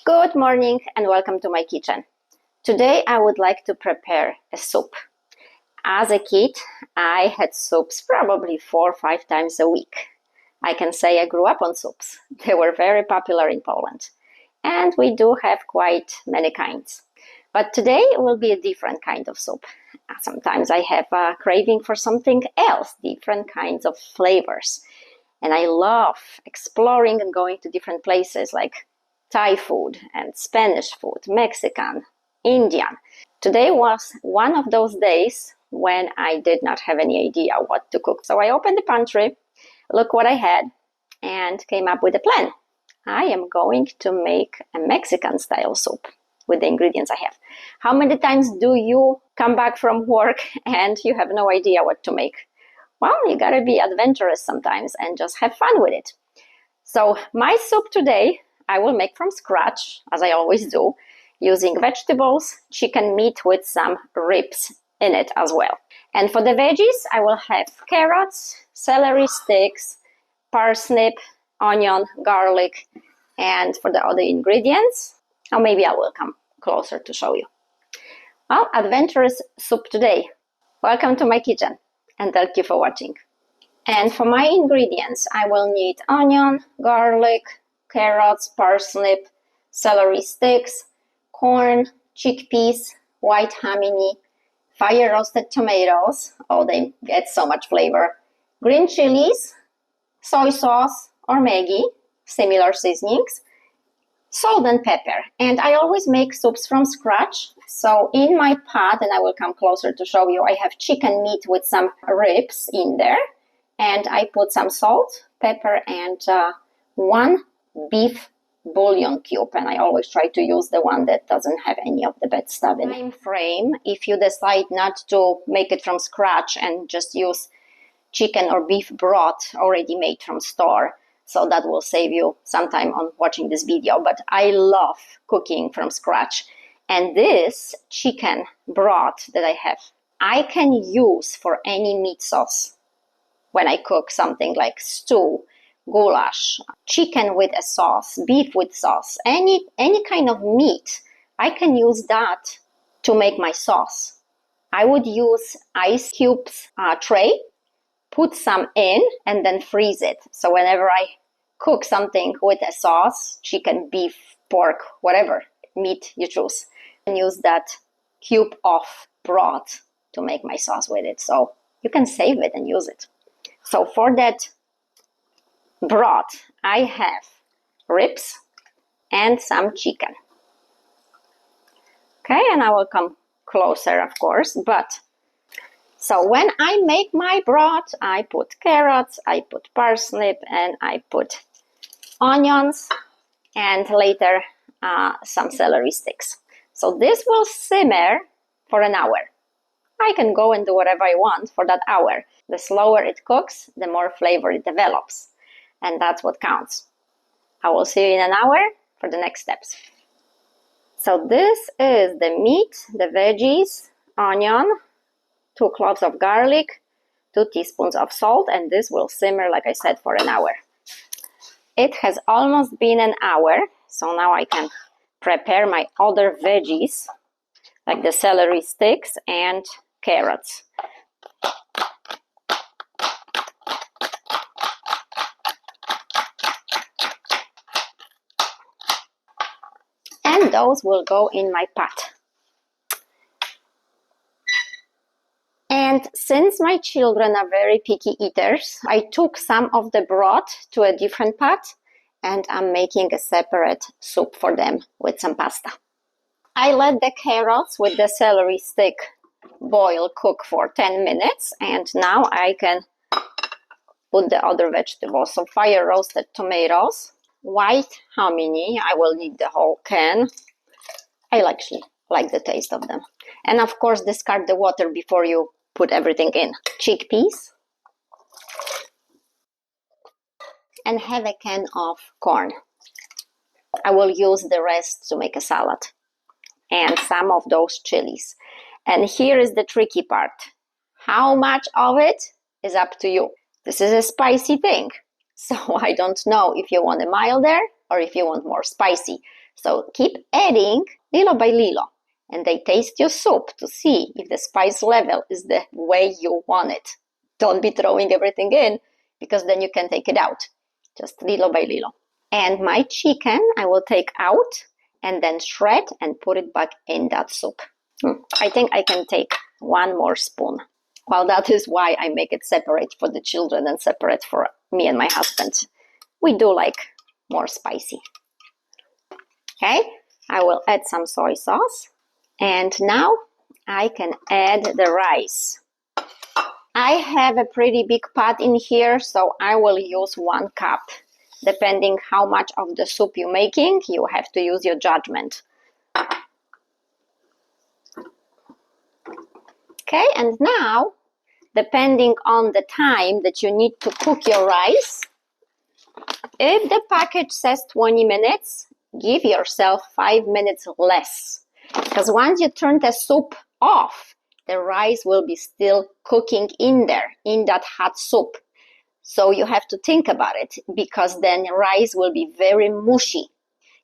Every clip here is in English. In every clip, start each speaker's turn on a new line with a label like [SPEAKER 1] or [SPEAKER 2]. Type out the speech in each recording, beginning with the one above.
[SPEAKER 1] Good morning and welcome to my kitchen. Today I would like to prepare a soup. As a kid, I had soups probably 4 or 5 times a week. I can say I grew up on soups. They were very popular in Poland. And we do have quite many kinds. But today it will be a different kind of soup. Sometimes I have a craving for something else, different kinds of flavors. And I love exploring and going to different places like Thai food and Spanish food, Mexican, Indian. Today was one of those days when I did not have any idea what to cook. So I opened the pantry, look what I had, and came up with a plan. I am going to make a Mexican style soup with the ingredients I have. How many times do you come back from work and you have no idea what to make? Well, you gotta be adventurous sometimes and just have fun with it. So my soup today I will make from scratch, as I always do, using vegetables, chicken meat with some ribs in it as well. And for the veggies, I will have carrots, celery sticks, parsnip, onion, garlic, and for the other ingredients, or maybe I will come closer to show you. Well, adventurous soup today. Welcome to my kitchen, and thank you for watching. And for my ingredients, I will need onion, garlic, carrots, parsnip, celery sticks, corn, chickpeas, white hominy, fire roasted tomatoes, oh they get so much flavor, green chilies, soy sauce or Maggi, similar seasonings, salt and pepper. And I always make soups from scratch. So in my pot, and I will come closer to show you, I have chicken meat with some ribs in there. And I put some salt, pepper, and one beef bullion cube, and I always try to use the one that doesn't have any of the bad stuff in it. Time frame, if you decide not to make it from scratch and just use chicken or beef broth already made from store, so that will save you some time on watching this video. But I love cooking from scratch, and this chicken broth that I have, I can use for any meat sauce when I cook something like stew, goulash, chicken with a sauce, beef with sauce, any kind of meat, I can use that to make my sauce. I would use ice cubes tray, put some in, and then freeze it. So whenever I cook something with a sauce, chicken, beef, pork, whatever meat you choose, and use that cube of broth to make my sauce with it. So you can save it and use it. So for that broth, I have ribs and some chicken. Okay, and I will come closer, of course. But so when I make my broth, I put carrots, I put parsnip, and I put onions, and later some celery sticks. So this will simmer for an hour. I can go and do whatever I want for that hour. The slower it cooks, the more flavor it develops. And that's what counts. I will see you in an hour for the next steps. So this is the meat, the veggies, onion, 2 cloves of garlic, 2 teaspoons of salt, and this will simmer, like I said, for an hour. It has almost been an hour, so now I can prepare my other veggies, like the celery sticks and carrots. And those will go in my pot. And since my children are very picky eaters, I took some of the broth to a different pot, and I'm making a separate soup for them with some pasta. I let the carrots with the celery stick cook for 10 minutes, and now I can put the other vegetables. So fire roasted tomatoes, white hominy, I will need the whole can. I actually like the taste of them. And of course, discard the water before you put everything in. Chickpeas. And have a can of corn. I will use the rest to make a salad. And some of those chilies. And here is the tricky part. How much of it is up to you. This is a spicy thing. So I don't know if you want a milder or if you want more spicy. So keep adding little by little, and then taste your soup to see if the spice level is the way you want it. Don't be throwing everything in, because then you can take it out. Just little by little. And my chicken I will take out and then shred and put it back in that soup. I think I can take one more spoon. Well, that is why I make it separate for the children and separate for me and my husband. We do like more spicy. Okay, I will add some soy sauce. And now I can add the rice. I have a pretty big pot in here, so I will use 1 cup. Depending how much of the soup you're making, you have to use your judgment. Okay, and now, depending on the time that you need to cook your rice, if the package says 20 minutes, give yourself 5 minutes less. Because once you turn the soup off, the rice will be still cooking in there, in that hot soup. So you have to think about it, because then rice will be very mushy.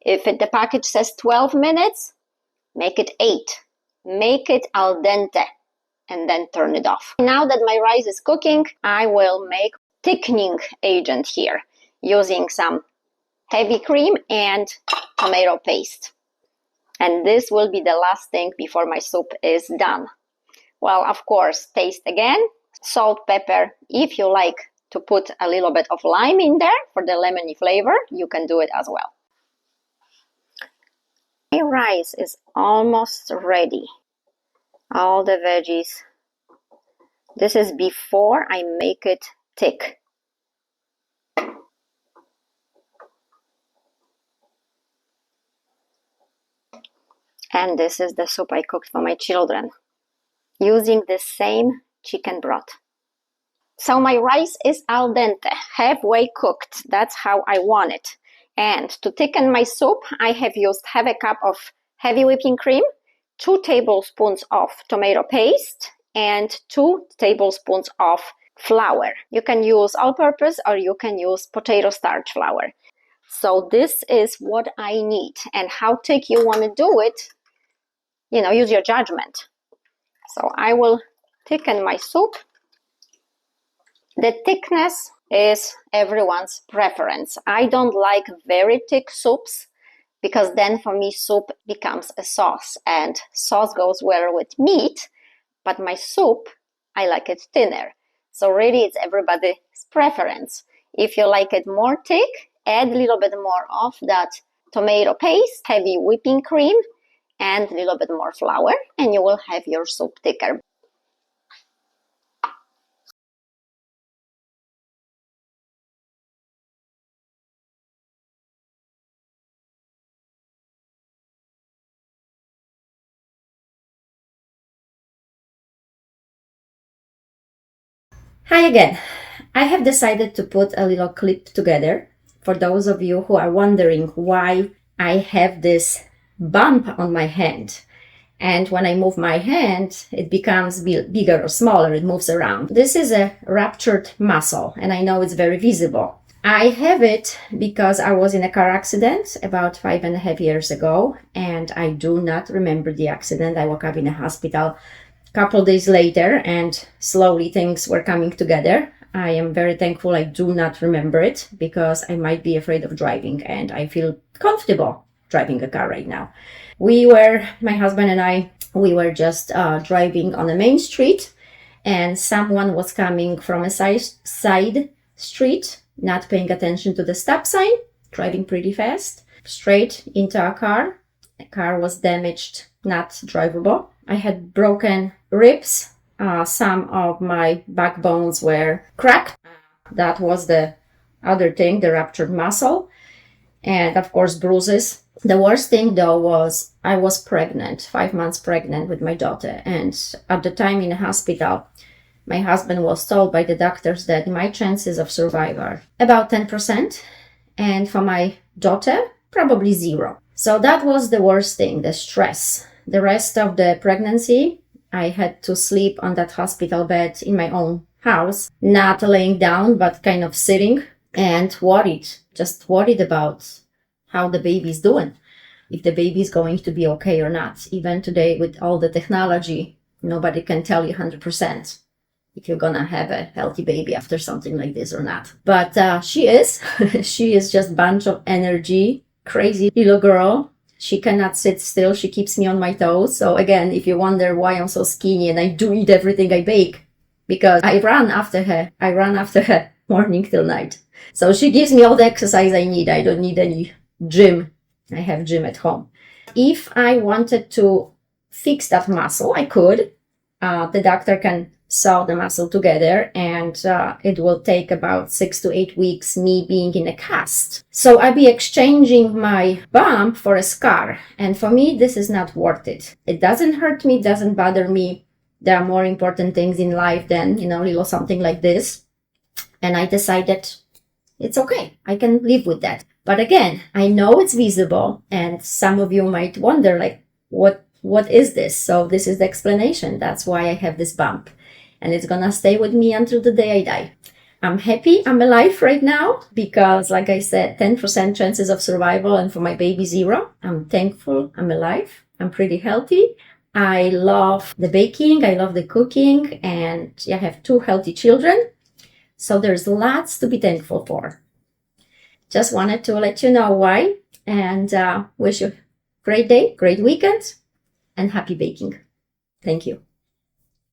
[SPEAKER 1] If the package says 12 minutes, make it 8. Make it al dente and then turn it off. Now that my rice is cooking, I will make thickening agent here using some heavy cream and tomato paste. And this will be the last thing before my soup is done. Well, of course, taste again, salt, pepper. If you like to put a little bit of lime in there for the lemony flavor, you can do it as well. My rice is almost ready. All the veggies. This is before I make it thick. And this is the soup I cooked for my children, using the same chicken broth. So my rice is al dente, halfway cooked. That's how I want it. And to thicken my soup, I have used half a cup of heavy whipping cream, 2 tablespoons of tomato paste, and 2 tablespoons of flour. You can use all-purpose or you can use potato starch flour. So this is what I need. And how thick you want to do it, use your judgment. So I will thicken my soup. The thickness is everyone's preference. I don't like very thick soups, because then for me soup becomes a sauce, and sauce goes well with meat, but my soup, I like it thinner. So really it's everybody's preference. If you like it more thick, add a little bit more of that tomato paste, heavy whipping cream, and a little bit more flour, and you will have your soup thicker. Hi again. I have decided to put a little clip together for those of you who are wondering why I have this bump on my hand. And when I move my hand, it becomes bigger or smaller, it moves around. This is a ruptured muscle, and I know it's very visible. I have it because I was in a car accident about 5.5 years ago, and I do not remember the accident. I woke up in a hospital a couple days later, and slowly things were coming together. I am very thankful I do not remember it, because I might be afraid of driving, and I feel comfortable driving a car right now. My husband and I, we were just driving on the main street, and someone was coming from a side street, not paying attention to the stop sign, driving pretty fast, straight into our car. The car was damaged, not drivable. I had broken ribs. Some of my backbones were cracked. That was the other thing, the ruptured muscle. And of course, bruises. The worst thing though was I was pregnant, 5 months pregnant with my daughter. And at the time in the hospital, my husband was told by the doctors that my chances of survival are about 10%. And for my daughter, probably 0. So that was the worst thing, the stress. The rest of the pregnancy, I had to sleep on that hospital bed in my own house, not laying down, but kind of sitting, and just worried about how the baby's doing.
[SPEAKER 2] if the baby is going to be okay or not. Even today, with all the technology, nobody can tell you 100% if you're gonna have a healthy baby after something like this or not. But she is. She is just a bunch of energy, crazy little girl. She cannot sit still. She keeps me on my toes. So again, if you wonder why I'm so skinny and I do eat everything I bake, because I run after her. I run after her morning till night. So she gives me all the exercise I need. I don't need any gym. I have gym at home. If I wanted to fix that muscle, I could. The doctor can sew the muscle together, and it will take about 6 to 8 weeks me being in a cast. So I'll be exchanging my bump for a scar. And for me, this is not worth it. It doesn't hurt me, it doesn't bother me. There are more important things in life than, little something like this. And I decided it's okay. I can live with that. But again, I know it's visible, and some of you might wonder, like, what is this? So this is the explanation. That's why I have this bump. And it's gonna stay with me until the day I die. I'm happy I'm alive right now because, like I said, 10% chances of survival, and for my baby, 0. I'm thankful I'm alive. I'm pretty healthy. I love the baking. I love the cooking. And I have 2 healthy children. So there's lots to be thankful for. Just wanted to let you know why, and wish you a great day, great weekend, and happy baking. Thank you.